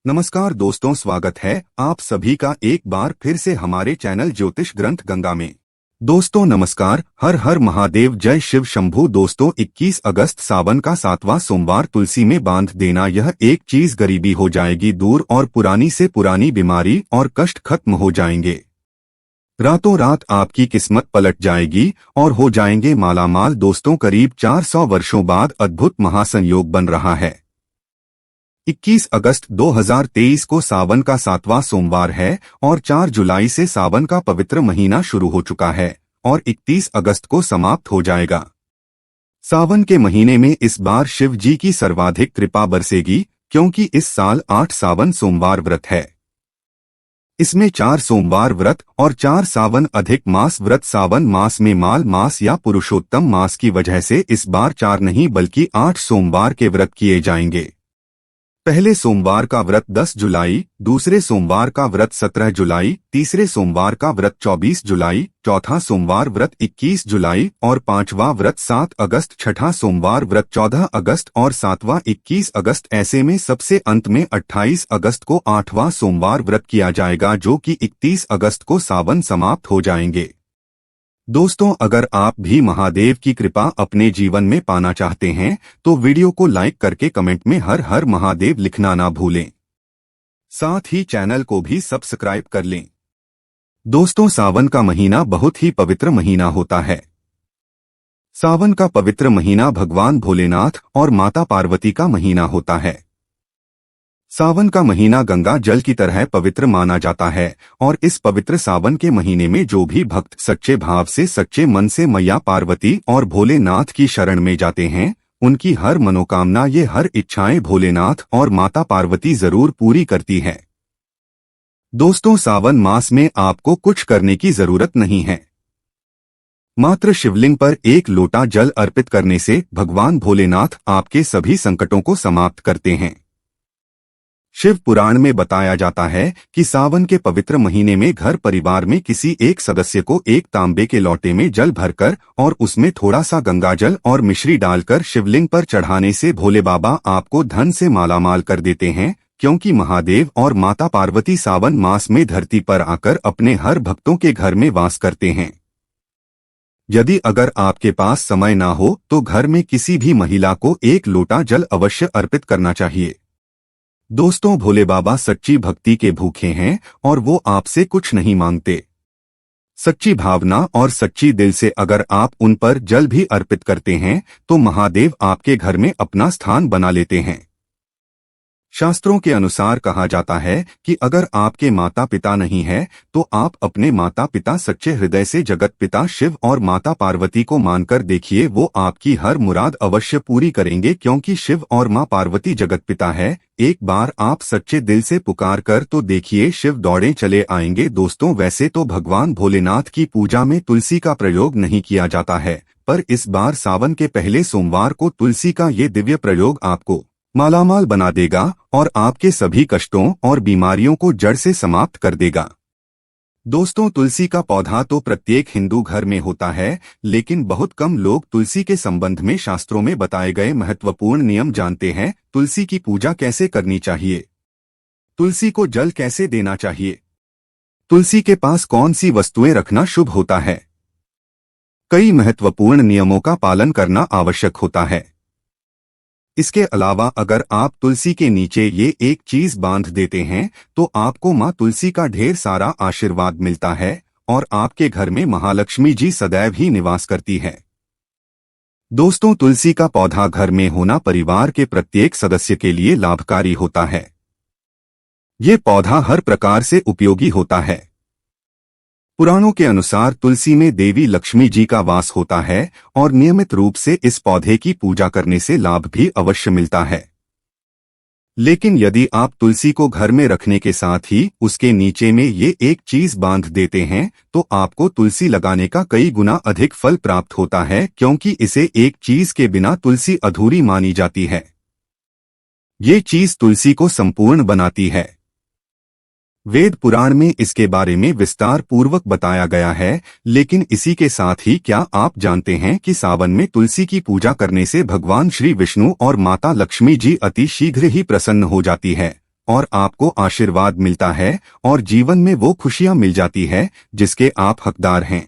नमस्कार दोस्तों, स्वागत है आप सभी का एक बार फिर से हमारे चैनल ज्योतिष ग्रंथ गंगा में। दोस्तों नमस्कार, हर हर महादेव, जय शिव शंभू। दोस्तों 21 अगस्त सावन का 7वां सोमवार तुलसी में बांध देना। यह एक चीज गरीबी हो जाएगी दूर और पुरानी से पुरानी बीमारी और कष्ट खत्म हो जाएंगे। रातों रात आपकी किस्मत पलट जाएगी और हो जाएंगे मालामाल। दोस्तों करीब 400 वर्षों बाद अद्भुत महासंयोग बन रहा है। 21 अगस्त 2023 को सावन का 7वां सोमवार है और 4 जुलाई से सावन का पवित्र महीना शुरू हो चुका है और 31 अगस्त को समाप्त हो जाएगा। सावन के महीने में इस बार शिव जी की सर्वाधिक कृपा बरसेगी, क्योंकि इस साल 8 सावन सोमवार व्रत है। इसमें 4 सोमवार व्रत और 4 सावन अधिक मास व्रत। सावन मास में माल मास या पुरुषोत्तम मास की वजह से इस बार 4 नहीं बल्कि 8 सोमवार के व्रत किए जाएंगे। पहले सोमवार का व्रत 10 जुलाई, दूसरे सोमवार का व्रत 17 जुलाई, तीसरे सोमवार का व्रत 24 जुलाई, चौथा सोमवार व्रत 21 जुलाई और 5वां व्रत 7 अगस्त, छठा सोमवार व्रत 14 अगस्त और 7वां 21 अगस्त। ऐसे में सबसे अंत में 28 अगस्त को 8वां सोमवार व्रत किया जाएगा, जो कि 31 अगस्त को सावन समाप्त हो जाएंगे। दोस्तों अगर आप भी महादेव की कृपा अपने जीवन में पाना चाहते हैं तो वीडियो को लाइक करके कमेंट में हर हर महादेव लिखना ना भूलें। साथ ही चैनल को भी सब्सक्राइब कर लें। दोस्तों सावन का महीना बहुत ही पवित्र महीना होता है। सावन का पवित्र महीना भगवान भोलेनाथ और माता पार्वती का महीना होता है। सावन का महीना गंगा जल की तरह पवित्र माना जाता है और इस पवित्र सावन के महीने में जो भी भक्त सच्चे भाव से सच्चे मन से मैया पार्वती और भोलेनाथ की शरण में जाते हैं, उनकी हर मनोकामना, ये हर इच्छाएं भोलेनाथ और माता पार्वती जरूर पूरी करती है। दोस्तों सावन मास में आपको कुछ करने की जरूरत नहीं है। मात्र शिवलिंग पर एक लोटा जल अर्पित करने से भगवान भोलेनाथ आपके सभी संकटों को समाप्त करते हैं। शिव पुराण में बताया जाता है कि सावन के पवित्र महीने में घर परिवार में किसी एक सदस्य को एक तांबे के लोटे में जल भरकर और उसमें थोड़ा सा गंगाजल और मिश्री डालकर शिवलिंग पर चढ़ाने से भोले बाबा आपको धन से मालामाल कर देते हैं, क्योंकि महादेव और माता पार्वती सावन मास में धरती पर आकर अपने हर भक्तों के घर में वास करते हैं। यदि अगर आपके पास समय ना हो तो घर में किसी भी महिला को एक लोटा जल अवश्य अर्पित करना चाहिए। दोस्तों भोले बाबा सच्ची भक्ति के भूखे हैं और वो आपसे कुछ नहीं मांगते। सच्ची भावना और सच्ची दिल से अगर आप उन पर जल भी अर्पित करते हैं तो महादेव आपके घर में अपना स्थान बना लेते हैं। शास्त्रों के अनुसार कहा जाता है कि अगर आपके माता पिता नहीं है तो आप अपने माता पिता सच्चे हृदय से जगत पिता शिव और माता पार्वती को मानकर देखिए, वो आपकी हर मुराद अवश्य पूरी करेंगे, क्योंकि शिव और मां पार्वती जगत पिता है। एक बार आप सच्चे दिल से पुकार कर तो देखिए, शिव दौड़े चले आएंगे। दोस्तों वैसे तो भगवान भोलेनाथ की पूजा में तुलसी का प्रयोग नहीं किया जाता है, पर इस बार सावन के पहले सोमवार को तुलसी का ये दिव्य प्रयोग आपको मालामाल बना देगा और आपके सभी कष्टों और बीमारियों को जड़ से समाप्त कर देगा। दोस्तों तुलसी का पौधा तो प्रत्येक हिंदू घर में होता है, लेकिन बहुत कम लोग तुलसी के संबंध में शास्त्रों में बताए गए महत्वपूर्ण नियम जानते हैं। तुलसी की पूजा कैसे करनी चाहिए, तुलसी को जल कैसे देना चाहिए, तुलसी के पास कौन सी वस्तुएं रखना शुभ होता है, कई महत्वपूर्ण नियमों का पालन करना आवश्यक होता है। इसके अलावा अगर आप तुलसी के नीचे ये एक चीज बांध देते हैं तो आपको मां तुलसी का ढेर सारा आशीर्वाद मिलता है और आपके घर में महालक्ष्मी जी सदैव ही निवास करती है। दोस्तों तुलसी का पौधा घर में होना परिवार के प्रत्येक सदस्य के लिए लाभकारी होता है। ये पौधा हर प्रकार से उपयोगी होता है। पुराणों के अनुसार तुलसी में देवी लक्ष्मी जी का वास होता है और नियमित रूप से इस पौधे की पूजा करने से लाभ भी अवश्य मिलता है। लेकिन यदि आप तुलसी को घर में रखने के साथ ही उसके नीचे में ये एक चीज बांध देते हैं तो आपको तुलसी लगाने का कई गुना अधिक फल प्राप्त होता है, क्योंकि इसे एक चीज के बिना तुलसी अधूरी मानी जाती है। ये चीज तुलसी को संपूर्ण बनाती है। वेद पुराण में इसके बारे में विस्तार पूर्वक बताया गया है, लेकिन इसी के साथ ही क्या आप जानते हैं कि सावन में तुलसी की पूजा करने से भगवान श्री विष्णु और माता लक्ष्मी जी अति शीघ्र ही प्रसन्न हो जाती है और आपको आशीर्वाद मिलता है और जीवन में वो खुशियां मिल जाती है जिसके आप हकदार हैं।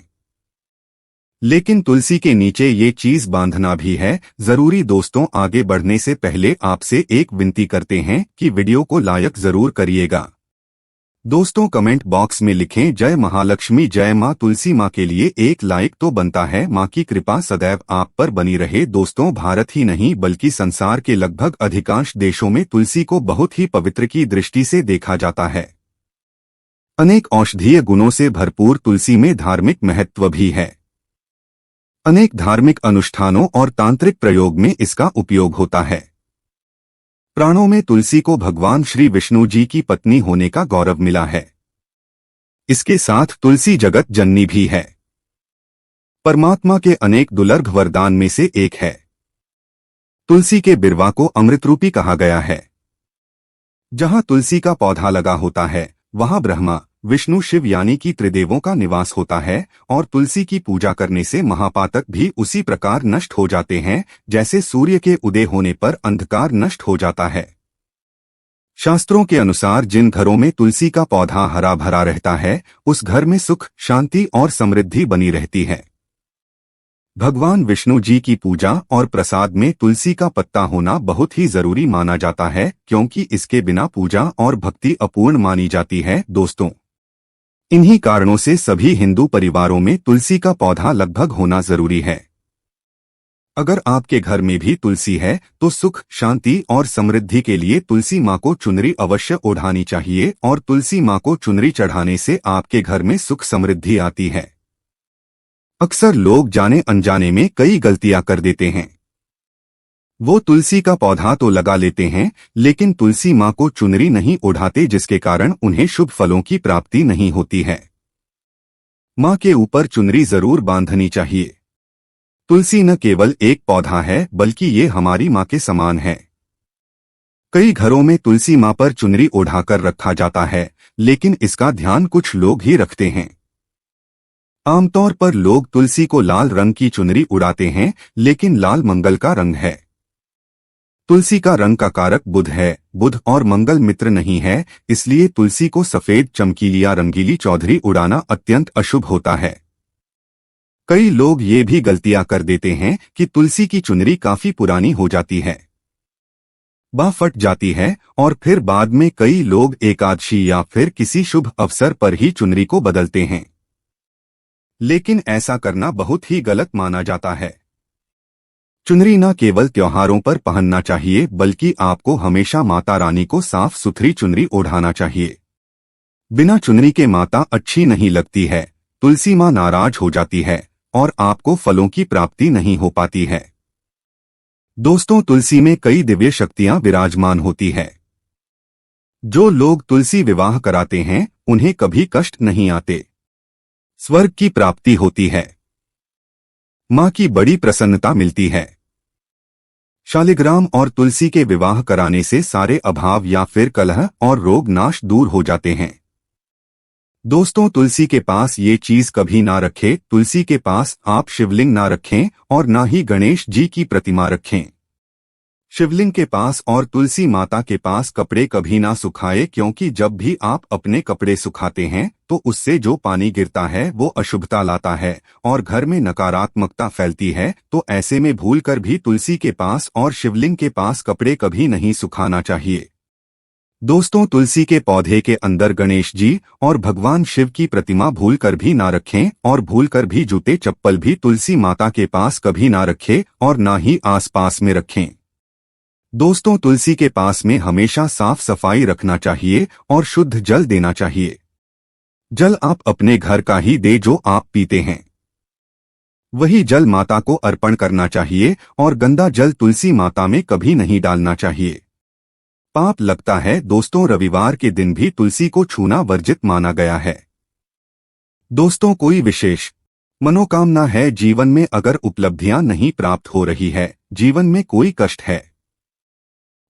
लेकिन तुलसी के नीचे ये चीज बांधना भी है जरूरी। दोस्तों, आगे बढ़ने से पहले आपसे एक विनती करते हैं कि वीडियो को लाइक जरूर करिएगा। दोस्तों, कमेंट बॉक्स में लिखें जय महालक्ष्मी, जय मां तुलसी। मां के लिए एक लाइक तो बनता है। मां की कृपा सदैव आप पर बनी रहे। दोस्तों, भारत ही नहीं बल्कि संसार के लगभग अधिकांश देशों में तुलसी को बहुत ही पवित्र की दृष्टि से देखा जाता है। अनेक औषधीय गुणों से भरपूर तुलसी में धार्मिक महत्व भी है। अनेक धार्मिक अनुष्ठानों और तांत्रिक प्रयोग में इसका उपयोग होता है। पुराणों में तुलसी को भगवान श्री विष्णु जी की पत्नी होने का गौरव मिला है। इसके साथ तुलसी जगत जननी भी है। परमात्मा के अनेक दुर्लभ वरदान में से एक है। तुलसी के बिरवा को अमृतरूपी कहा गया है। जहां तुलसी का पौधा लगा होता है वहां ब्रह्मा विष्णु शिव यानी कि त्रिदेवों का निवास होता है और तुलसी की पूजा करने से महापातक भी उसी प्रकार नष्ट हो जाते हैं जैसे सूर्य के उदय होने पर अंधकार नष्ट हो जाता है। शास्त्रों के अनुसार जिन घरों में तुलसी का पौधा हरा भरा रहता है उस घर में सुख, शांति और समृद्धि बनी रहती है। भगवान विष्णु जी की पूजा और प्रसाद में तुलसी का पत्ता होना बहुत ही जरूरी माना जाता है क्योंकि इसके बिना पूजा और भक्ति अपूर्ण मानी जाती है। दोस्तों, इन्हीं कारणों से सभी हिंदू परिवारों में तुलसी का पौधा लगभग होना जरूरी है। अगर आपके घर में भी तुलसी है तो सुख, शांति और समृद्धि के लिए तुलसी मां को चुनरी अवश्य ओढ़ानी चाहिए और तुलसी मां को चुनरी चढ़ाने से आपके घर में सुख समृद्धि आती है। अक्सर लोग जाने अनजाने में कई गलतियां कर देते हैं। वो तुलसी का पौधा तो लगा लेते हैं लेकिन तुलसी मां को चुनरी नहीं ओढ़ाते जिसके कारण उन्हें शुभ फलों की प्राप्ति नहीं होती है। मां के ऊपर चुनरी जरूर बांधनी चाहिए। तुलसी न केवल एक पौधा है बल्कि ये हमारी मां के समान है। कई घरों में तुलसी मां पर चुनरी ओढ़ाकर रखा जाता है लेकिन इसका ध्यान कुछ लोग ही रखते हैं। आमतौर पर लोग तुलसी को लाल रंग की चुनरी उड़ाते हैं लेकिन लाल मंगल का रंग है। तुलसी का रंग का कारक बुध है। बुध और मंगल मित्र नहीं है, इसलिए तुलसी को सफेद, चमकीली या रंगीली चौधरी उड़ाना अत्यंत अशुभ होता है। कई लोग ये भी गलतियां कर देते हैं कि तुलसी की चुनरी काफी पुरानी हो जाती है, बाँ फट जाती है और फिर बाद में कई लोग एकादशी या फिर किसी शुभ अवसर पर ही चुनरी को बदलते हैं। लेकिन ऐसा करना बहुत ही गलत माना जाता है। चुनरी न केवल त्योहारों पर पहनना चाहिए बल्कि आपको हमेशा माता रानी को साफ सुथरी चुनरी ओढ़ाना चाहिए। बिना चुनरी के माता अच्छी नहीं लगती है, तुलसी मां नाराज हो जाती है और आपको फलों की प्राप्ति नहीं हो पाती है। दोस्तों, तुलसी में कई दिव्य शक्तियां विराजमान होती है। जो लोग तुलसी विवाह कराते हैं उन्हें कभी कष्ट नहीं आते, स्वर्ग की प्राप्ति होती है, मां की बड़ी प्रसन्नता मिलती है। शालिग्राम और तुलसी के विवाह कराने से सारे अभाव या फिर कलह और रोग नाश दूर हो जाते हैं। दोस्तों, तुलसी के पास ये चीज कभी ना रखें। तुलसी के पास आप शिवलिंग ना रखें और ना ही गणेश जी की प्रतिमा रखें। शिवलिंग के पास और तुलसी माता के पास कपड़े कभी ना सुखाए क्योंकि जब भी आप अपने कपड़े सुखाते हैं तो उससे जो पानी गिरता है वो अशुभता लाता है और घर में नकारात्मकता फैलती है। तो ऐसे में भूलकर भी तुलसी के पास और शिवलिंग के पास कपड़े कभी नहीं सुखाना चाहिए। दोस्तों, तुलसी के पौधे के अंदर गणेश जी और भगवान शिव की प्रतिमा भूलकर भी ना रखें और भूलकर भी जूते चप्पल भी तुलसी माता के पास कभी ना रखें और ना ही आसपास में रखें। दोस्तों, तुलसी के पास में हमेशा साफ सफाई रखना चाहिए और शुद्ध जल देना चाहिए। जल आप अपने घर का ही दे जो आप पीते हैं, वही जल माता को अर्पण करना चाहिए और गंदा जल तुलसी माता में कभी नहीं डालना चाहिए, पाप लगता है। दोस्तों, रविवार के दिन भी तुलसी को छूना वर्जित माना गया है। दोस्तों, कोई विशेष मनोकामना है जीवन में, अगर उपलब्धियां नहीं प्राप्त हो रही है, जीवन में कोई कष्ट है,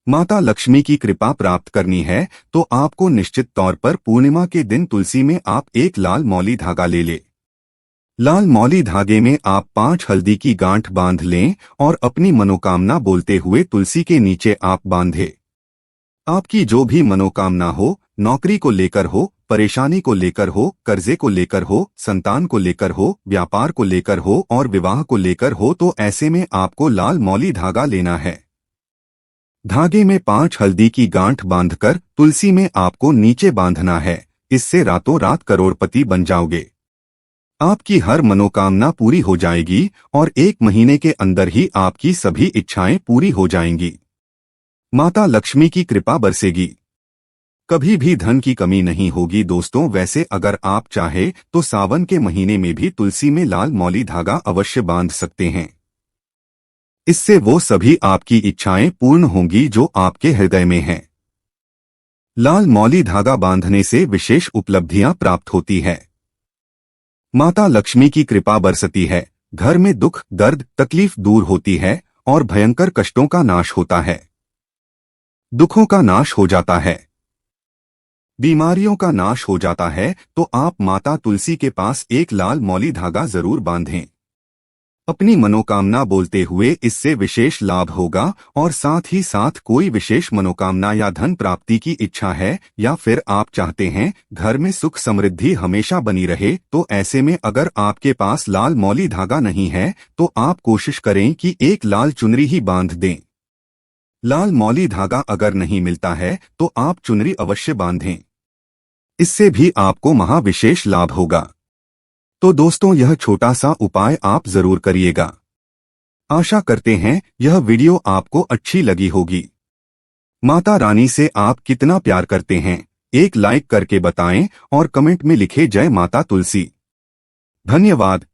माता लक्ष्मी की कृपा प्राप्त करनी है तो आपको निश्चित तौर पर पूर्णिमा के दिन तुलसी में आप एक लाल मौली धागा ले लें। लाल मौली धागे में आप 5 हल्दी की गांठ बांध लें और अपनी मनोकामना बोलते हुए तुलसी के नीचे आप बांधे। आपकी जो भी मनोकामना हो, नौकरी को लेकर हो, परेशानी को लेकर हो, कर्जे को लेकर हो, संतान को लेकर हो, व्यापार को लेकर हो और विवाह को लेकर हो, तो ऐसे में आपको लाल मौली धागा लेना है। धागे में 5 हल्दी की गांठ बांधकर तुलसी में आपको नीचे बांधना है। इससे रातों रात करोड़पति बन जाओगे। आपकी हर मनोकामना पूरी हो जाएगी और 1 महीने के अंदर ही आपकी सभी इच्छाएं पूरी हो जाएंगी। माता लक्ष्मी की कृपा बरसेगी। कभी भी धन की कमी नहीं होगी दोस्तों। वैसे अगर आप चाहे तो सावन के महीने में भी तुलसी में लाल मौली धागा अवश्य बांध सकते हैं। इससे वो सभी आपकी इच्छाएं पूर्ण होंगी जो आपके हृदय में हैं। लाल मौली धागा बांधने से विशेष उपलब्धियां प्राप्त होती है। माता लक्ष्मी की कृपा बरसती है। घर में दुख, दर्द, तकलीफ दूर होती है और भयंकर कष्टों का नाश होता है। दुखों का नाश हो जाता है, बीमारियों का नाश हो जाता है। तो आप माता तुलसी के पास एक लाल मौली धागा जरूर बांधें। अपनी मनोकामना बोलते हुए इससे विशेष लाभ होगा। और साथ ही साथ कोई विशेष मनोकामना या धन प्राप्ति की इच्छा है या फिर आप चाहते हैं घर में सुख समृद्धि हमेशा बनी रहे, तो ऐसे में अगर आपके पास लाल मौली धागा नहीं है तो आप कोशिश करें कि एक लाल चुनरी ही बांध दें। लाल मौली धागा अगर नहीं मिलता है तो आप चुनरी अवश्य बांधें। इससे भी आपको महाविशेष लाभ होगा। तो दोस्तों यह छोटा सा उपाय आप जरूर करिएगा। आशा करते हैं यह वीडियो आपको अच्छी लगी होगी। माता रानी से आप कितना प्यार करते हैं एक लाइक करके बताएं और कमेंट में लिखे जय माता तुलसी। धन्यवाद।